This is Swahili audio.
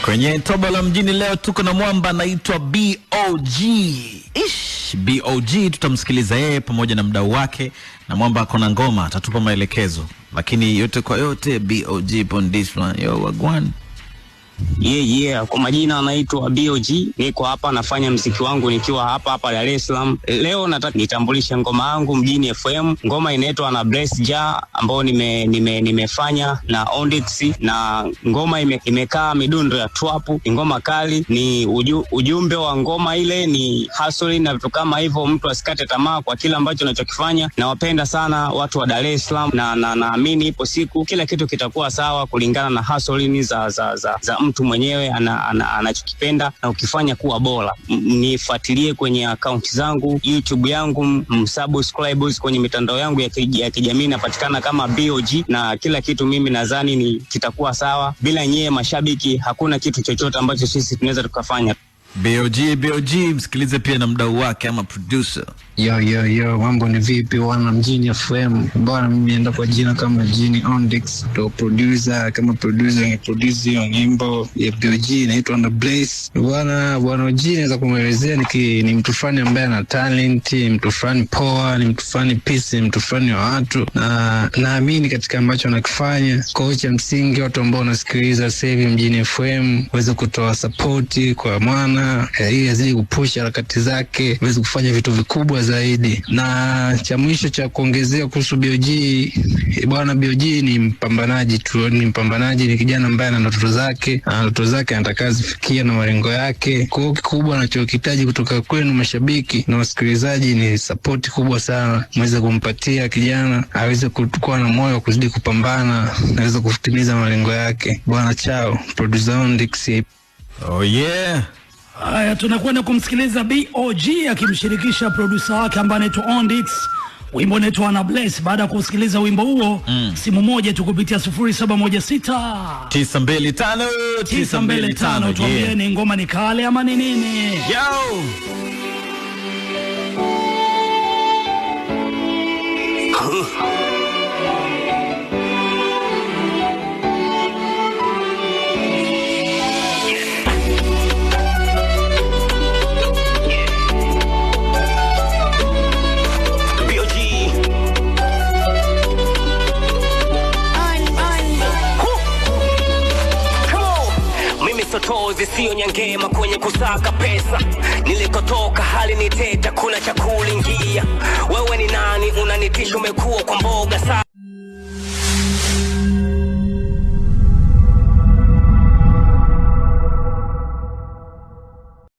Kwenye toba la mjini leo tuko na mwamba anaitwa BOG. BOG tutamsikiliza yeye pamoja na mdau wake, na mwamba akona ngoma atatupa maelekezo. Lakini yote kwa yote BOG on this one. Yo wagwan. Kwa majina anaitwa BOG. Niko hapa nafanya muziki wangu nikiwa hapa Dar es Salaam. Leo nataka nitambulishe ngoma yangu Mjini FM. Ngoma inaitwa na Bless Ja, ambayo nimefanya na Ondix, na ngoma imekaa midundo ya trap. Ngoma kali, ni ujumbe wa ngoma ile ni hustling na vitu kama hivyo, mtu asikate tamaa kwa kila ambacho anachokifanya. Nawapenda sana watu wa Dar es Salaam, na naamini ipo siku kila kitu kitakuwa sawa kulingana na hustling za mtu mwenyewe anachokipenda na ukifanya kuwa bora. Nifuatilie kwenye account zangu, YouTube yangu, subscribe kwenye mitandao yangu ya kijamii, napatikana kama BOG, na kila kitu mimi nadhani ni kitakuwa sawa. Bila nyie mashabiki hakuna kitu chochote ambacho sisi tunaweza tukafanya. BOG msikilize pia na mdau wake ama producer. Yo, mambo ni vipi wana Mjini FM? Bwana mimi naenda kwa jina kama Genie Ondix, ndo producer, kama producer ni producer ya nyimbo ya BOG inaitwa na Blaze. Bwana Genie naweza kumuelezea ni mtu fulani ambaye ana talent, mtu fulani poa, ni mtu fulani peace, mtu fulani wa watu, na naamini katika ambacho anakifanya. Kocha msingi watu ambao wanasikiliza sasa hivi Mjini FM waweze kutoa support kwa mwana ili azidi kupush harakati zake, waweze kufanya vitu vikubwa zaidi. Na cha mwisho cha kuongezea kuhusu BOG, bwana BOG ni mpambanaji tu, ni kijana ambaye ana ndoto zake, anataka zifikie na malengo yake. Kwa hiyo kikubwa anachokihitaji kutoka kwenu mashabiki na wasikilizaji ni support kubwa sana, mweze kumpatia kijana aweze kuwa na moyo kuzidi kupambana, aweze kutimiza malengo yake. Bwana chao, producer Ondix. Oh yeah. Haya, tunakwenda kumsikiliza BOG akimshirikisha producer wake ambaye anaitwa Ondix. Wimbo unaitwa na Bless. Baada ya kusikiliza wimbo huo, simu moja tukupitia 0716 925 tuambie ni ngoma ni kale ama ni nini. Yo. Sotozi sio nyangema kwenye kusaka pesa. Nilikotoka hali ni teta, kuna cha kulingia. Wewe ni nani unanitisha, umekuwa kwa mboga sana.